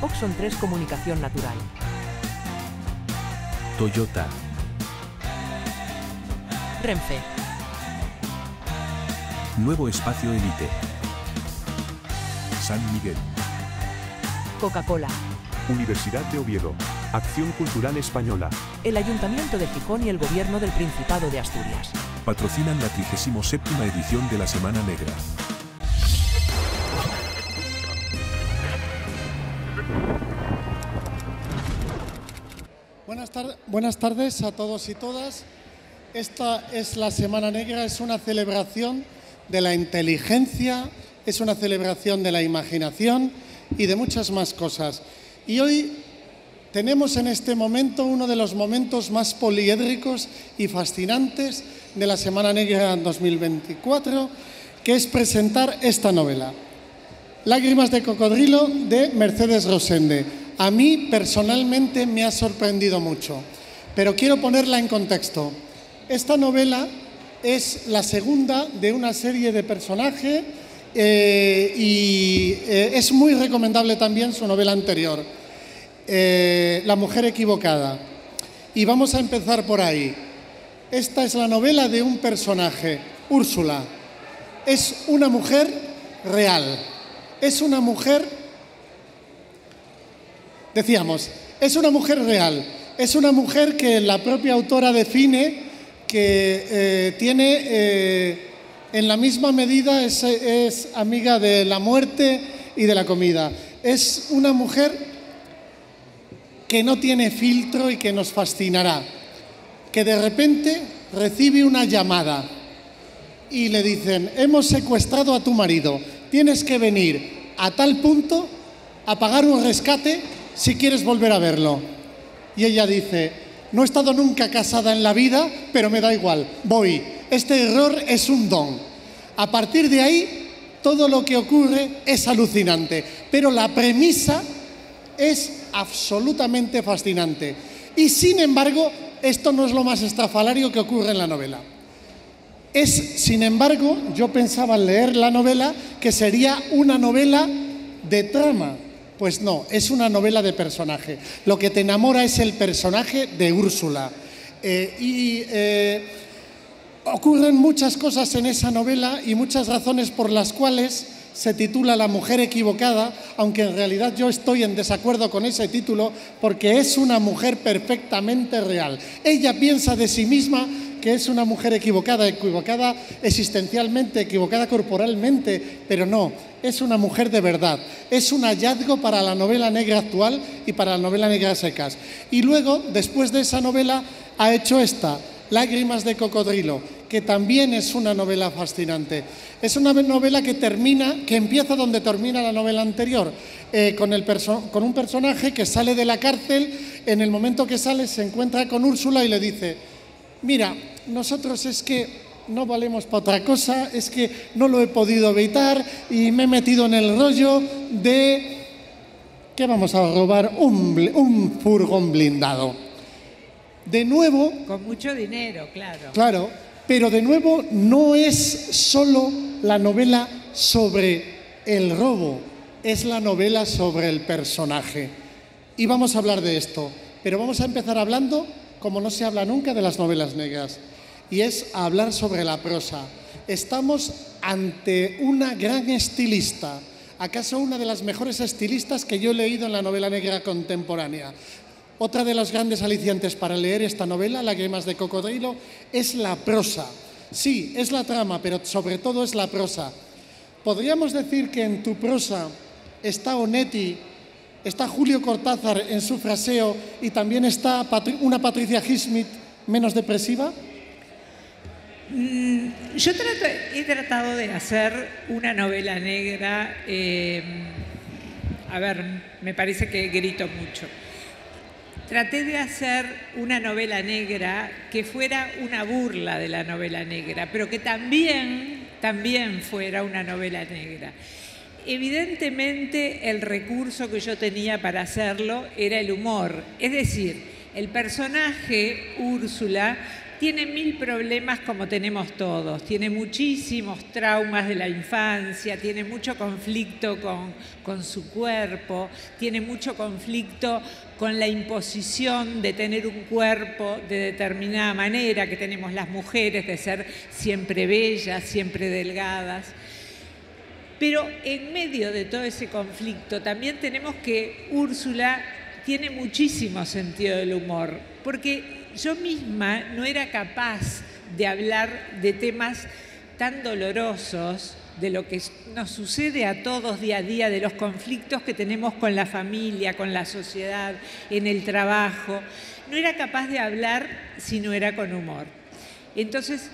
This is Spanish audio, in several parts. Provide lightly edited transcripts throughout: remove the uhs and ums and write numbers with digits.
Oxon 3 Comunicación Natural. Toyota. Renfe. Nuevo Espacio Elite. San Miguel. Coca-Cola. Universidad de Oviedo. Acción Cultural Española. El Ayuntamiento de Gijón y el Gobierno del Principado de Asturias. Patrocinan la 37ª edición de la Semana Negra. Buenas tardes a todos y todas. Esta es la Semana Negra, es una celebración de la inteligencia, es una celebración de la imaginación y de muchas más cosas. Y hoy tenemos en este momento uno de los momentos más poliédricos y fascinantes de la Semana Negra 2024, que es presentar esta novela, Lágrimas de cocodrilo, de Mercedes Rosende. A mí personalmente me ha sorprendido mucho, pero quiero ponerla en contexto. Esta novela es la segunda de una serie de personajes y es muy recomendable también su novela anterior, La mujer equivocada. Y vamos a empezar por ahí. Esta es la novela de un personaje, Úrsula. Es una mujer real, es una mujer... Decíamos, es una mujer real, es una mujer que la propia autora define que tiene, en la misma medida, es amiga de la muerte y de la comida. Es una mujer que no tiene filtro y que nos fascinará, que de repente recibe una llamada y le dicen: hemos secuestrado a tu marido, tienes que venir a tal punto a pagar un rescate si quieres volver a verlo. Y ella dice: no he estado nunca casada en la vida, pero me da igual, voy. Este error es un don. A partir de ahí, todo lo que ocurre es alucinante, pero la premisa es absolutamente fascinante. Y sin embargo, esto no es lo más estrafalario que ocurre en la novela. Sin embargo, yo pensaba al leer la novela que sería una novela de trama. Pues no, es una novela de personaje. Lo que te enamora es el personaje de Úrsula. Ocurren muchas cosas en esa novela y muchas razones por las cuales se titula La mujer equivocada, aunque en realidad yo estoy en desacuerdo con ese título porque es una mujer perfectamente real. Ella piensa de sí misma que es una mujer equivocada existencialmente, equivocada corporalmente, pero no, es una mujer de verdad. Es un hallazgo para la novela negra actual y para la novela negra secas. Y luego, después de esa novela, ha hecho esta, Lágrimas de cocodrilo, que también es una novela fascinante. Es una novela que empieza donde termina la novela anterior, con un personaje que sale de la cárcel. En el momento que sale se encuentra con Úrsula y le dice: mira, nosotros es que no valemos para otra cosa, es que no lo he podido evitar y me he metido en el rollo de que vamos a robar un furgón blindado. De nuevo... Con mucho dinero, claro. Claro, pero de nuevo no es solo la novela sobre el robo, es la novela sobre el personaje. Y vamos a hablar de esto, pero vamos a empezar hablando como no se habla nunca de las novelas negras, y es hablar sobre la prosa. Estamos ante una gran estilista, acaso una de las mejores estilistas que yo he leído en la novela negra contemporánea. Otra de los grandes alicientes para leer esta novela, Lágrimas de cocodrilo, es la prosa. Sí, es la trama, pero sobre todo es la prosa. Podríamos decir que en tu prosa está Onetti, está Julio Cortázar en su fraseo y también está una Patricia Highsmith menos depresiva. Yo he tratado de hacer una novela negra, a ver, me parece que grito mucho. Traté de hacer una novela negra que fuera una burla de la novela negra, pero que también fuera una novela negra. Evidentemente, el recurso que yo tenía para hacerlo era el humor. Es decir, el personaje Úrsula tiene 1000 problemas como tenemos todos, tiene muchísimos traumas de la infancia, tiene mucho conflicto con su cuerpo, tiene mucho conflicto con la imposición de tener un cuerpo de determinada manera que tenemos las mujeres, de ser siempre bellas, siempre delgadas. Pero en medio de todo ese conflicto también tenemos que Úrsula tiene muchísimo sentido del humor, porque yo misma no era capaz de hablar de temas tan dolorosos, de lo que nos sucede a todos día a día, de los conflictos que tenemos con la familia, con la sociedad, en el trabajo. No era capaz de hablar si no era con humor. Entonces,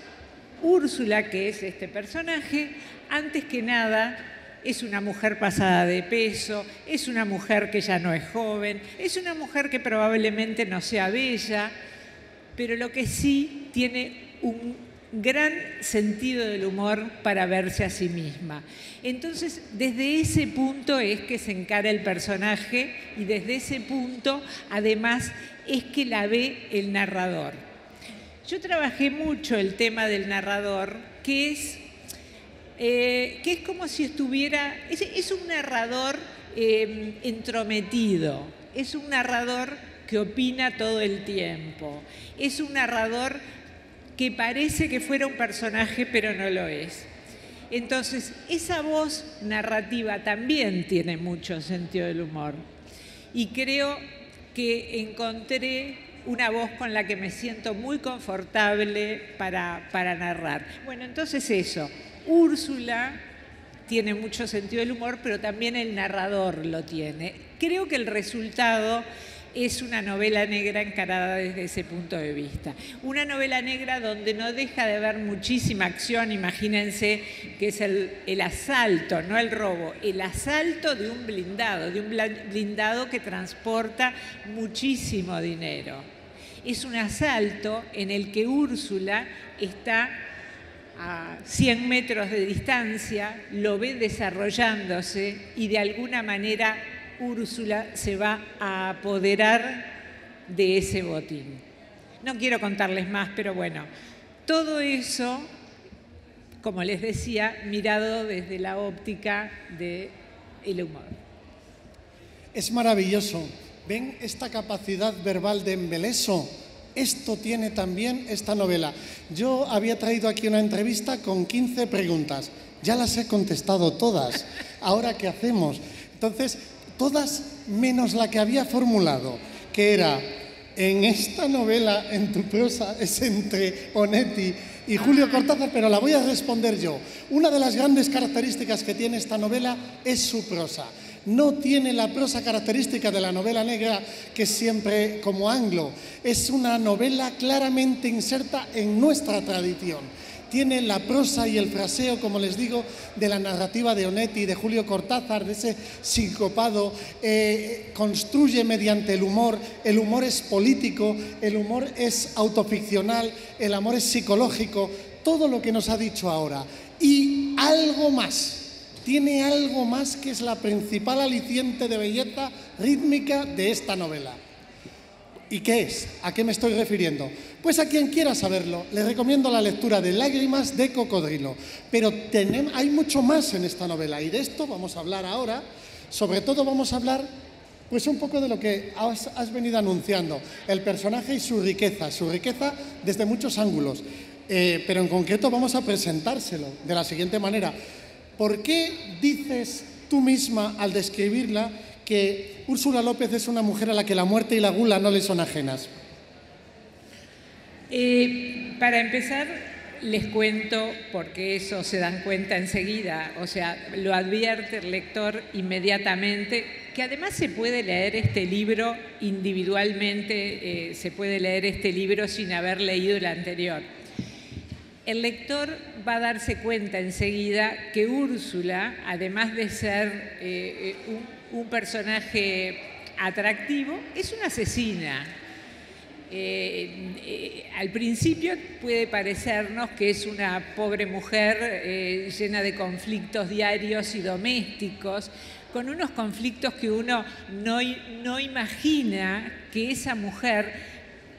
Úrsula, que es este personaje, antes que nada es una mujer pasada de peso, es una mujer que ya no es joven, es una mujer que probablemente no sea bella, pero lo que sí tiene un gran sentido del humor para verse a sí misma. Entonces, desde ese punto es que se encara el personaje y desde ese punto, además, es que la ve el narrador. Yo trabajé mucho el tema del narrador, que es como si estuviera... Es un narrador entrometido, es un narrador que opina todo el tiempo, es un narrador que parece que fuera un personaje, pero no lo es. Entonces, esa voz narrativa también tiene mucho sentido del humor. Y creo que encontré una voz con la que me siento muy confortable para narrar. Bueno, entonces eso, Úrsula tiene mucho sentido del humor, pero también el narrador lo tiene. Creo que el resultado es una novela negra encarada desde ese punto de vista. Una novela negra donde no deja de haber muchísima acción. Imagínense que es el asalto, no el robo, el asalto de un blindado que transporta muchísimo dinero. Es un asalto en el que Úrsula está a 100 metros de distancia, lo ve desarrollándose y de alguna manera Úrsula se va a apoderar de ese botín. No quiero contarles más, pero bueno, todo eso, como les decía, mirado desde la óptica del humor. Es maravilloso. ¿Ven esta capacidad verbal de embeleso? Esto tiene también esta novela. Yo había traído aquí una entrevista con 15 preguntas. Ya las he contestado todas. ¿Ahora qué hacemos? Entonces, todas menos la que había formulado, que era, en esta novela, en tu prosa, es entre Onetti y Julio Cortázar, pero la voy a responder yo. Una de las grandes características que tiene esta novela es su prosa. No tiene la prosa característica de la novela negra, que es siempre como anglo. Es una novela claramente inserta en nuestra tradición. Tiene la prosa y el fraseo, como les digo, de la narrativa de Onetti, de Julio Cortázar, de ese sincopado. Construye mediante el humor es político, el humor es autoficcional, el amor es psicológico, todo lo que nos ha dicho ahora. Y algo más. Tiene algo más que es la principal aliciente de belleza rítmica de esta novela. ¿Y qué es? ¿A qué me estoy refiriendo? Pues a quien quiera saberlo, le recomiendo la lectura de Lágrimas de cocodrilo. Pero hay mucho más en esta novela y de esto vamos a hablar ahora. Sobre todo vamos a hablar pues un poco de lo que has venido anunciando, el personaje y su riqueza desde muchos ángulos. Pero en concreto vamos a presentárselo de la siguiente manera. ¿Por qué dices tú misma al describirla que Úrsula López es una mujer a la que la muerte y la gula no le son ajenas? Para empezar, les cuento, porque eso se dan cuenta enseguida, o sea, lo advierte el lector inmediatamente, que además se puede leer este libro individualmente, se puede leer este libro sin haber leído el anterior. El lector va a darse cuenta enseguida que Úrsula, además de ser un personaje atractivo, es una asesina. Al principio puede parecernos que es una pobre mujer llena de conflictos diarios y domésticos, con unos conflictos que uno no imagina que esa mujer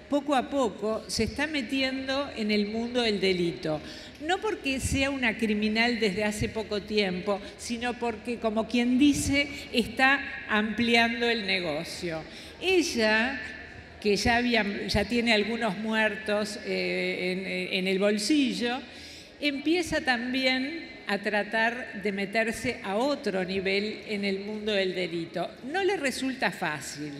poco a poco se está metiendo en el mundo del delito. No porque sea una criminal desde hace poco tiempo, sino porque, como quien dice, está ampliando el negocio. Ella, que ya tiene algunos muertos en el bolsillo, empieza también a tratar de meterse a otro nivel en el mundo del delito. No le resulta fácil.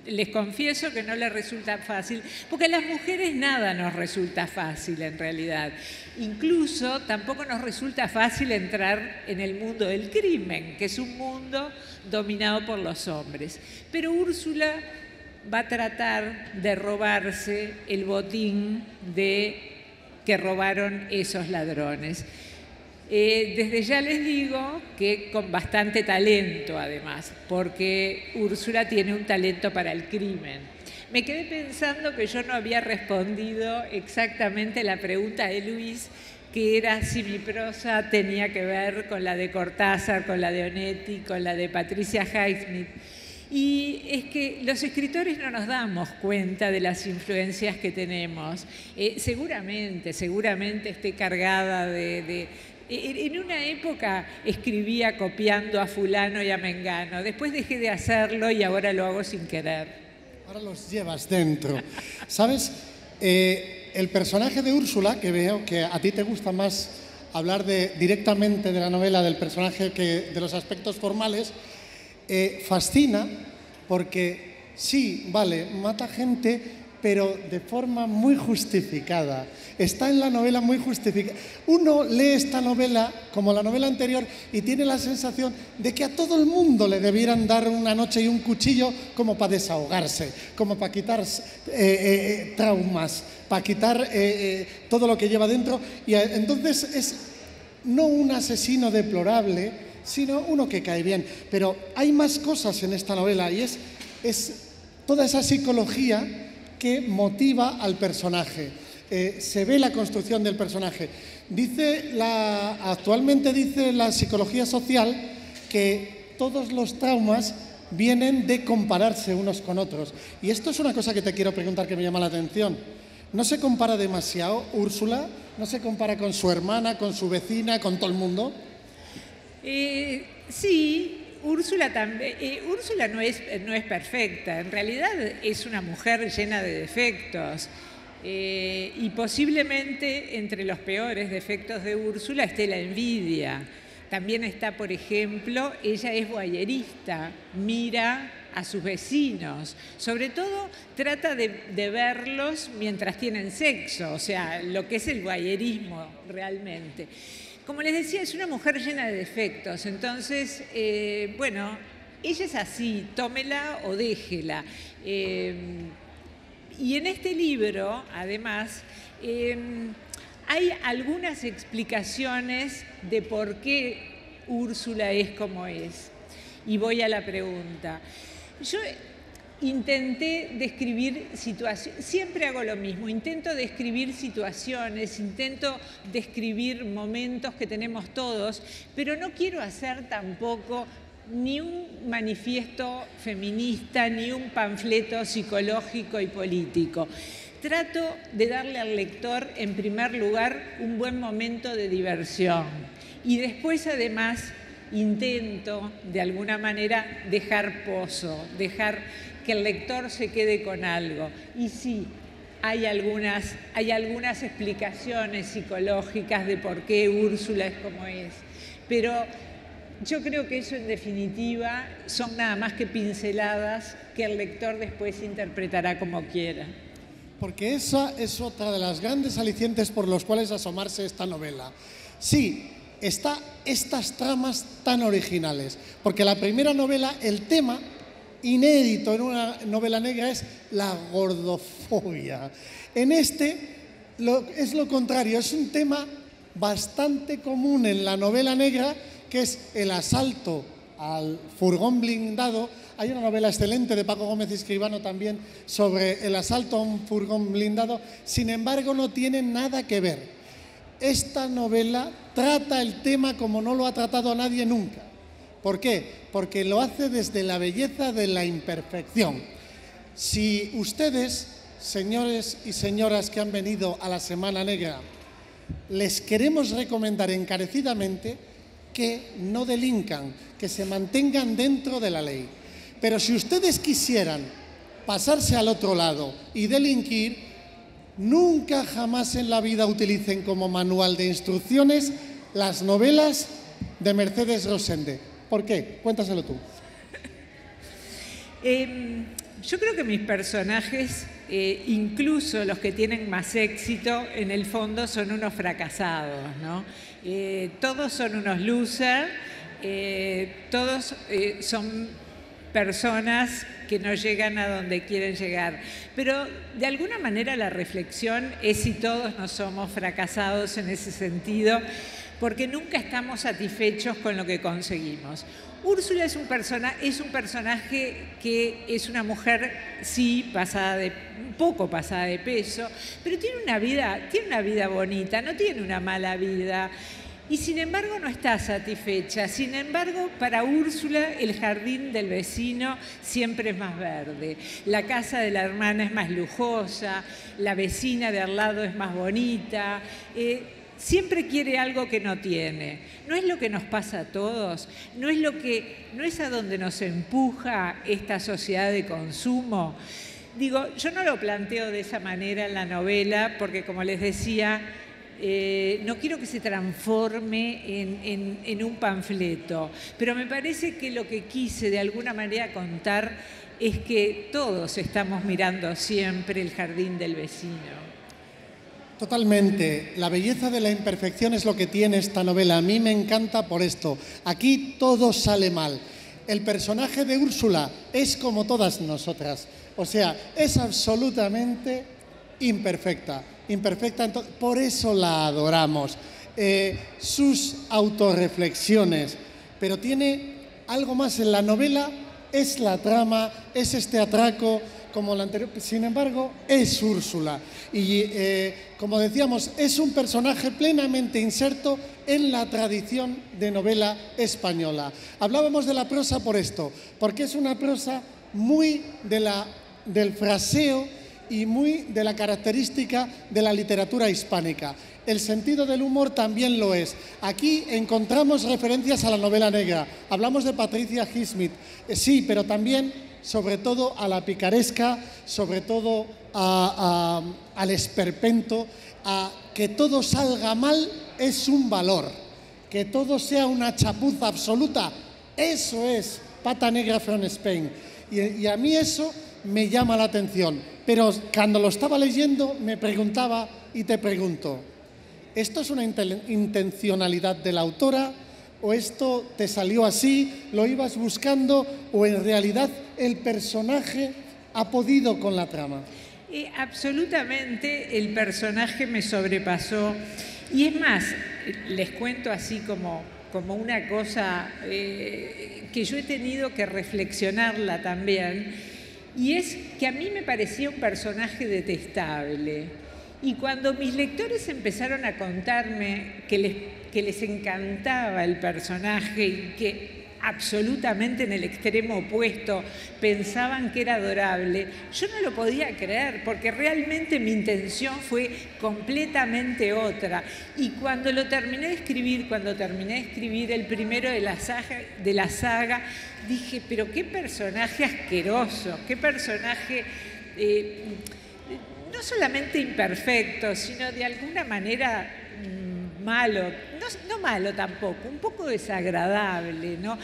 Les confieso que no le resulta fácil, porque a las mujeres nada nos resulta fácil en realidad. Incluso tampoco nos resulta fácil entrar en el mundo del crimen, que es un mundo dominado por los hombres. Pero Úrsula va a tratar de robarse el botín que robaron esos ladrones. Desde ya les digo que con bastante talento además, porque Úrsula tiene un talento para el crimen. Me quedé pensando que yo no había respondido exactamente la pregunta de Luis, que era si mi prosa tenía que ver con la de Cortázar, con la de Onetti, con la de Patricia Highsmith. Y es que los escritores no nos damos cuenta de las influencias que tenemos. Seguramente esté cargada En una época escribía copiando a fulano y a mengano, después dejé de hacerlo y ahora lo hago sin querer. Ahora los llevas dentro. ¿Sabes? El personaje de Úrsula, que veo que a ti te gusta más hablar directamente de la novela, del personaje, que de los aspectos formales, fascina porque sí, vale, mata gente, pero de forma muy justificada. Está en la novela muy justificada. Uno lee esta novela, como la novela anterior, y tiene la sensación de que a todo el mundo le debieran dar una noche y un cuchillo como para desahogarse, como para quitar traumas, para quitar todo lo que lleva dentro. Y entonces es no un asesino deplorable, sino uno que cae bien. Pero hay más cosas en esta novela y es toda esa psicología que motiva al personaje. Se ve la construcción del personaje. Actualmente dice la psicología social que todos los traumas vienen de compararse unos con otros. Y esto es una cosa que te quiero preguntar que me llama la atención. ¿No se compara demasiado Úrsula? ¿No se compara con su hermana, con su vecina, con todo el mundo? Sí. Úrsula no es perfecta, en realidad es una mujer llena de defectos y posiblemente entre los peores defectos de Úrsula esté la envidia. También está, por ejemplo, ella es voyerista, mira a sus vecinos, sobre todo trata de verlos mientras tienen sexo, o sea, lo que es el voyerismo realmente. Como les decía, es una mujer llena de defectos, entonces, bueno, ella es así, tómela o déjela. Y en este libro, además, hay algunas explicaciones de por qué Úrsula es como es. Y voy a la pregunta. Yo intenté describir situaciones, siempre hago lo mismo, intento describir situaciones, intento describir momentos que tenemos todos, pero no quiero hacer tampoco ni un manifiesto feminista, ni un panfleto psicológico y político. Trato de darle al lector, en primer lugar, un buen momento de diversión y después, además, intento, de alguna manera, dejar pozo, dejar que el lector se quede con algo. Y sí, hay algunas explicaciones psicológicas de por qué Úrsula es como es, pero yo creo que eso, en definitiva, son nada más que pinceladas que el lector después interpretará como quiera. Porque esa es otra de las grandes alicientes por los cuales asomarse esta novela. Sí, está estas tramas tan originales, porque la primera novela, el tema inédito en una novela negra es la gordofobia. En este es lo contrario, es un tema bastante común en la novela negra, que es el asalto al furgón blindado. Hay una novela excelente de Paco Gómez Escribano también sobre el asalto a un furgón blindado. Sin embargo, no tiene nada que ver. Esta novela trata el tema como no lo ha tratado nadie nunca. ¿Por qué? Porque lo hace desde la belleza de la imperfección. Si ustedes señores y señoras que han venido a la Semana Negra, les queremos recomendar encarecidamente que no delincan, que se mantengan dentro de la ley. Pero si ustedes quisieran pasarse al otro lado y delinquir, nunca jamás en la vida utilicen como manual de instrucciones las novelas de Mercedes Rosende. ¿Por qué? Cuéntaselo tú. Yo creo que mis personajes, incluso los que tienen más éxito, en el fondo son unos fracasados, ¿no? Todos son unos losers, todos son personas que no llegan a donde quieren llegar. Pero de alguna manera la reflexión es si todos no somos fracasados en ese sentido, porque nunca estamos satisfechos con lo que conseguimos. Úrsula es un personaje que es una mujer, sí, un poco pasada de peso, pero tiene una vida bonita, no tiene una mala vida. Y sin embargo no está satisfecha. Sin embargo, para Úrsula el jardín del vecino siempre es más verde. La casa de la hermana es más lujosa, la vecina de al lado es más bonita. Siempre quiere algo que no tiene. ¿No es lo que nos pasa a todos? ¿No es a donde nos empuja esta sociedad de consumo? Digo, yo no lo planteo de esa manera en la novela porque, como les decía, no quiero que se transforme en un panfleto, pero me parece que lo que quise de alguna manera contar es que todos estamos mirando siempre el jardín del vecino. Totalmente. La belleza de la imperfección es lo que tiene esta novela. A mí me encanta por esto. Aquí todo sale mal. El personaje de Úrsula es como todas nosotras. O sea, es absolutamente imperfecta. Por eso la adoramos. Sus autorreflexiones. Pero tiene algo más en la novela. Es la trama, es este atraco como la anterior. Sin embargo, es Úrsula. Y como decíamos, es un personaje plenamente inserto en la tradición de novela española. Hablábamos de la prosa por esto, porque es una prosa muy del fraseo y muy de la característica de la literatura hispánica. El sentido del humor también lo es. Aquí encontramos referencias a la novela negra. Hablamos de Patricia Highsmith, sí, pero también, sobre todo, a la picaresca, sobre todo al esperpento, a que todo salga mal es un valor, que todo sea una chapuza absoluta, eso es Pata Negra from Spain. Y a mí eso me llama la atención. Pero cuando lo estaba leyendo me preguntaba y te pregunto, ¿esto es una intencionalidad de la autora o esto te salió así, lo ibas buscando o en realidad el personaje ha podido con la trama? Absolutamente el personaje me sobrepasó. Y es más, les cuento así como una cosa que yo he tenido que reflexionarla también, y es que a mí me parecía un personaje detestable. Y cuando mis lectores empezaron a contarme que les encantaba el personaje y que absolutamente en el extremo opuesto pensaban que era adorable, yo no lo podía creer porque realmente mi intención fue completamente otra. Y cuando lo terminé de escribir, el primero de la saga, dije, pero qué personaje asqueroso, qué personaje no solamente imperfecto, sino de alguna manera malo, no malo tampoco, un poco desagradable, ¿no?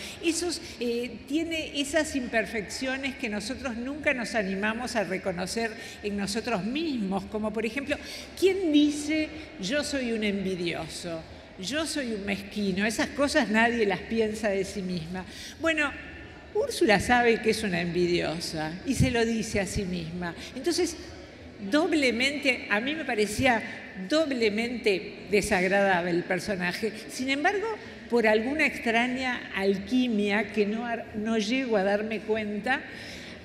Tiene esas imperfecciones que nosotros nunca nos animamos a reconocer en nosotros mismos, como por ejemplo, ¿quién dice yo soy un envidioso? Yo soy un mezquino, esas cosas nadie las piensa de sí misma. Bueno, Úrsula sabe que es una envidiosa y se lo dice a sí misma. Entonces, a mí me parecía doblemente desagradable el personaje. Sin embargo, por alguna extraña alquimia que no llego a darme cuenta,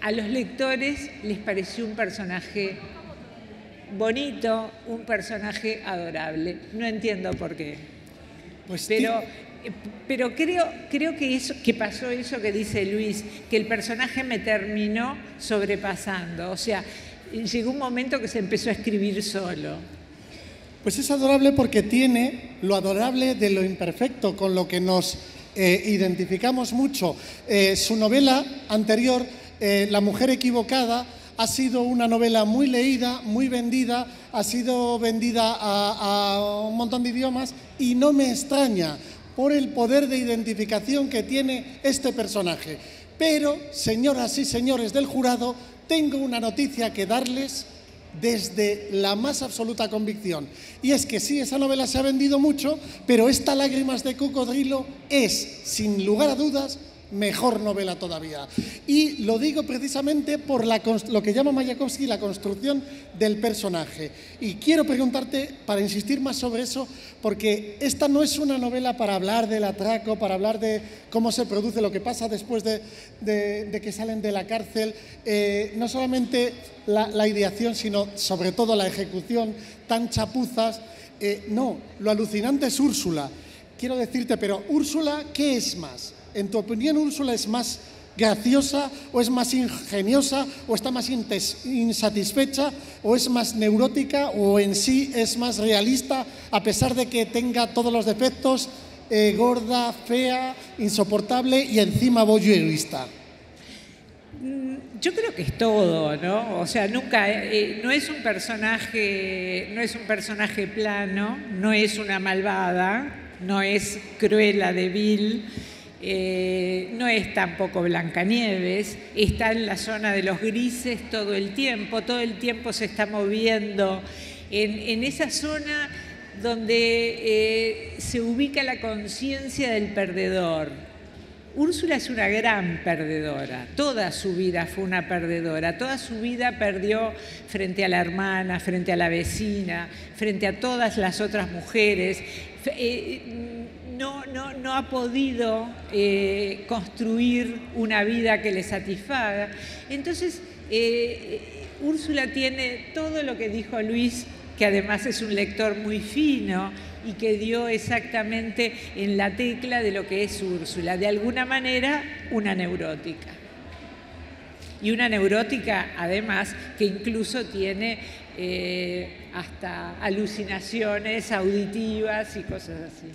a los lectores les pareció un personaje bonito, un personaje adorable. No entiendo por qué. Pero creo que pasó eso que dice Luis, que el personaje me terminó sobrepasando. O sea, llegó un momento que se empezó a escribir solo. Pues es adorable porque tiene lo adorable de lo imperfecto, con lo que nos identificamos mucho. Su novela anterior, La mujer equivocada, ha sido una novela muy leída, muy vendida, ha sido vendida a un montón de idiomas y no me extraña por el poder de identificación que tiene este personaje. Pero, señoras y señores del jurado, tengo una noticia que darles desde la más absoluta convicción. Y es que sí, esa novela se ha vendido mucho, pero esta Lágrimas de cocodrilo es, sin lugar a dudas, mejor novela todavía. Y lo digo precisamente por lo que llama Mayakovsky la construcción del personaje. Y quiero preguntarte, para insistir más sobre eso, porque esta no es una novela para hablar del atraco, para hablar de cómo se produce, lo que pasa después de que salen de la cárcel, no solamente la ideación, sino sobre todo la ejecución, tan chapuzas. No, lo alucinante es Úrsula. Quiero decirte, pero Úrsula, ¿qué es más? ¿En tu opinión, Úrsula es más graciosa o es más ingeniosa o está más insatisfecha o es más neurótica o en sí es más realista a pesar de que tenga todos los defectos, gorda, fea, insoportable y encima voyeurista? Yo creo que es todo, ¿no? O sea, nunca, no es un personaje plano, no es una malvada, no es Cruella de Vil. No es tampoco Blancanieves, está en la zona de los grises todo el tiempo se está moviendo en esa zona donde se ubica la conciencia del perdedor. Úrsula es una gran perdedora, toda su vida fue una perdedora, toda su vida perdió frente a la hermana, frente a la vecina, frente a todas las otras mujeres. No ha podido construir una vida que le satisfaga. Entonces, Úrsula tiene todo lo que dijo Luis, que además es un lector muy fino y que dio exactamente en la tecla de lo que es Úrsula. De alguna manera, una neurótica. Y una neurótica, además, que incluso tiene hasta alucinaciones auditivas y cosas así.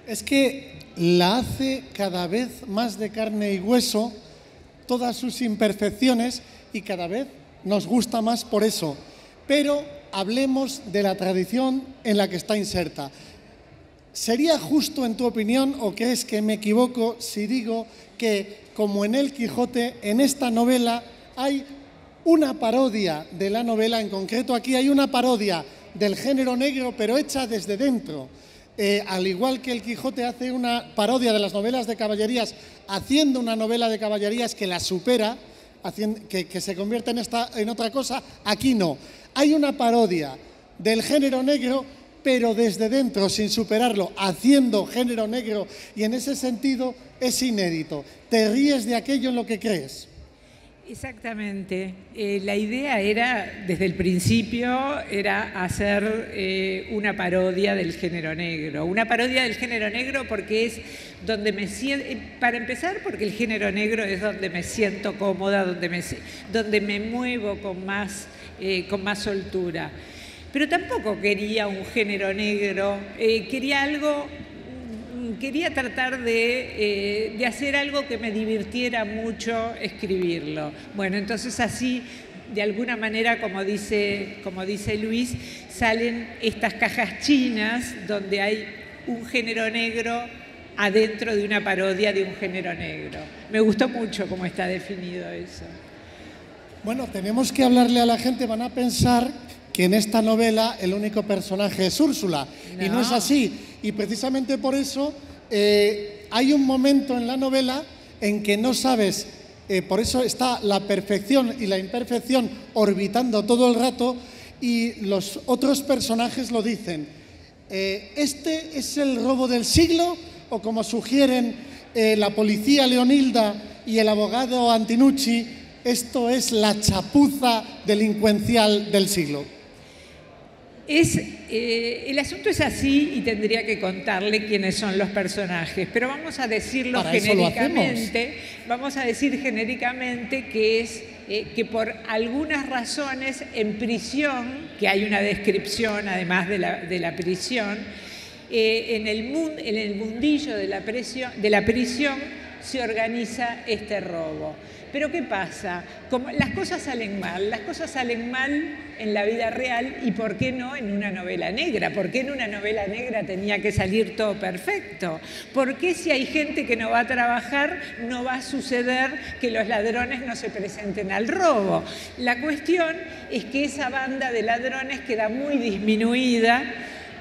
Es que la hace cada vez más de carne y hueso, todas sus imperfecciones, y cada vez nos gusta más por eso. Pero hablemos de la tradición en la que está inserta. ¿Sería justo, en tu opinión, o crees que me equivoco si digo que, como en El Quijote, en esta novela hay una parodia de la novela? En concreto, aquí hay una parodia del género negro, pero hecha desde dentro. Al igual que El Quijote hace una parodia de las novelas de caballerías, haciendo una novela de caballerías que la supera, que se convierte en otra cosa, aquí no. Hay una parodia del género negro, pero desde dentro, sin superarlo, haciendo género negro, y en ese sentido es inédito. ¿Te ríes de aquello en lo que crees? Exactamente. La idea era, desde el principio, era hacer una parodia del género negro. Una parodia del género negro porque es donde me siento, para empezar, porque el género negro es donde me siento cómoda, donde me muevo con más soltura. Pero tampoco quería un género negro, quería tratar de hacer algo que me divirtiera mucho escribirlo. Bueno, entonces así, de alguna manera, como dice Luis, salen estas cajas chinas donde hay un género negro adentro de una parodia de un género negro. Me gustó mucho cómo está definido eso. Bueno, tenemos que hablarle a la gente, van a pensar que en esta novela el único personaje es Úrsula, no. Y no es así. Y precisamente por eso hay un momento en la novela en que no sabes, por eso está la perfección y la imperfección orbitando todo el rato, y los otros personajes lo dicen. ¿Este es el robo del siglo? O como sugieren la policía Leonilda y el abogado Antinucci, esto es la chapuza delincuencial del siglo. El asunto es así y tendría que contarle quiénes son los personajes, pero vamos a decirlo genéricamente. Vamos a decir genéricamente que es que por algunas razones en prisión, que hay una descripción además de la prisión, en el mundillo de la prisión se organiza este robo. Pero ¿qué pasa? Como las cosas salen mal en la vida real, y ¿por qué no en una novela negra? ¿Por qué en una novela negra tenía que salir todo perfecto? ¿Por qué si hay gente que no va a trabajar no va a suceder que los ladrones no se presenten al robo? La cuestión es que esa banda de ladrones queda muy disminuida.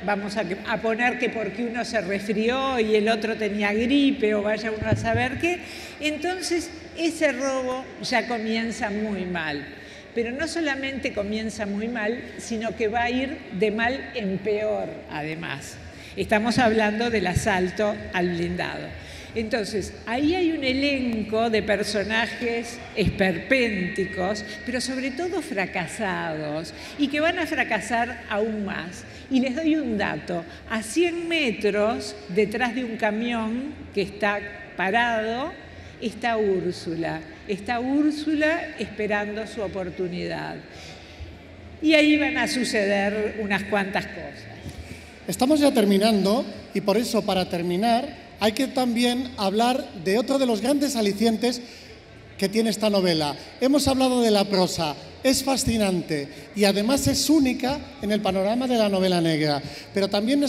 Vamos a poner que porque uno se resfrió y el otro tenía gripe o vaya uno a saber qué. Entonces ese robo ya comienza muy mal. Pero no solamente comienza muy mal, sino que va a ir de mal en peor además. Estamos hablando del asalto al blindado. Entonces, ahí hay un elenco de personajes esperpénticos, pero sobre todo fracasados, y que van a fracasar aún más. Y les doy un dato: a 100 metros detrás de un camión que está parado, está Úrsula. Está Úrsula esperando su oportunidad. Y ahí van a suceder unas cuantas cosas. Estamos ya terminando, y por eso, para terminar, hay que también hablar de otro de los grandes alicientes que tiene esta novela. Hemos hablado de la prosa, es fascinante y además es única en el panorama de la novela negra. Pero también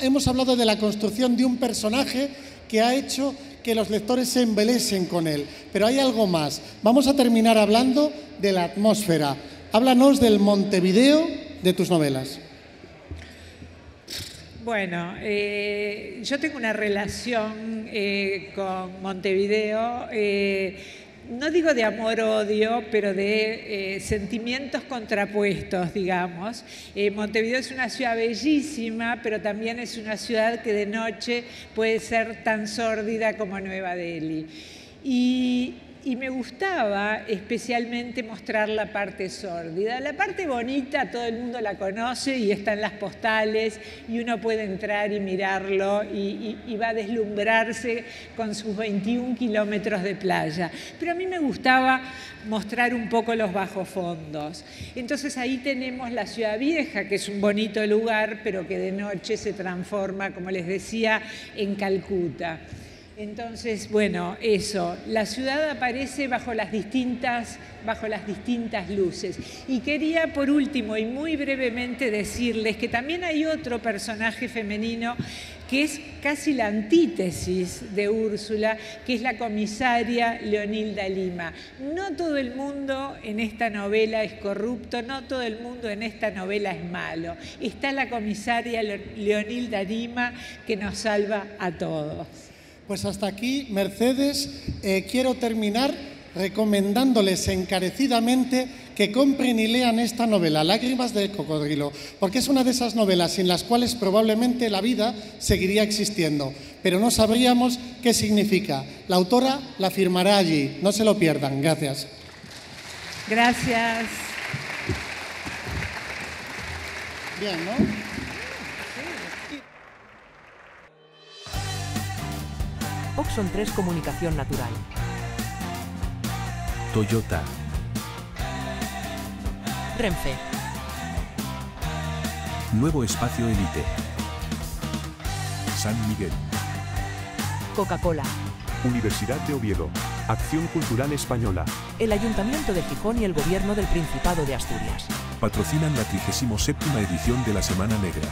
hemos hablado de la construcción de un personaje que ha hecho que los lectores se embelesen con él. Pero hay algo más. Vamos a terminar hablando de la atmósfera. Háblanos del Montevideo de tus novelas. Bueno, yo tengo una relación con Montevideo, no digo de amor-odio, pero de sentimientos contrapuestos, digamos. Montevideo es una ciudad bellísima, pero también es una ciudad que de noche puede ser tan sórdida como Nueva Delhi. Y me gustaba especialmente mostrar la parte sórdida. La parte bonita todo el mundo la conoce y está en las postales y uno puede entrar y mirarlo y va a deslumbrarse con sus 21 kilómetros de playa. Pero a mí me gustaba mostrar un poco los bajos-fondos. Entonces ahí tenemos la Ciudad Vieja, que es un bonito lugar, pero que de noche se transforma, como les decía, en Calcuta. Entonces, bueno, eso, la ciudad aparece bajo las distintas luces. Y quería, por último, y muy brevemente decirles que también hay otro personaje femenino que es casi la antítesis de Úrsula, que es la comisaria Leonilda Lima. No todo el mundo en esta novela es corrupto, no todo el mundo en esta novela es malo. Está la comisaria Leonilda Lima que nos salva a todos. Pues hasta aquí, Mercedes. Quiero terminar recomendándoles encarecidamente que compren y lean esta novela, Lágrimas de cocodrilo, porque es una de esas novelas sin las cuales probablemente la vida seguiría existiendo, pero no sabríamos qué significa. La autora la firmará allí, no se lo pierdan. Gracias. Gracias. Bien, ¿no? Oxon 3 Comunicación Natural. Toyota. Renfe. Nuevo Espacio Elite. San Miguel. Coca-Cola. Universidad de Oviedo. Acción Cultural Española. El Ayuntamiento de Gijón y el Gobierno del Principado de Asturias. Patrocinan la 37ª edición de la Semana Negra.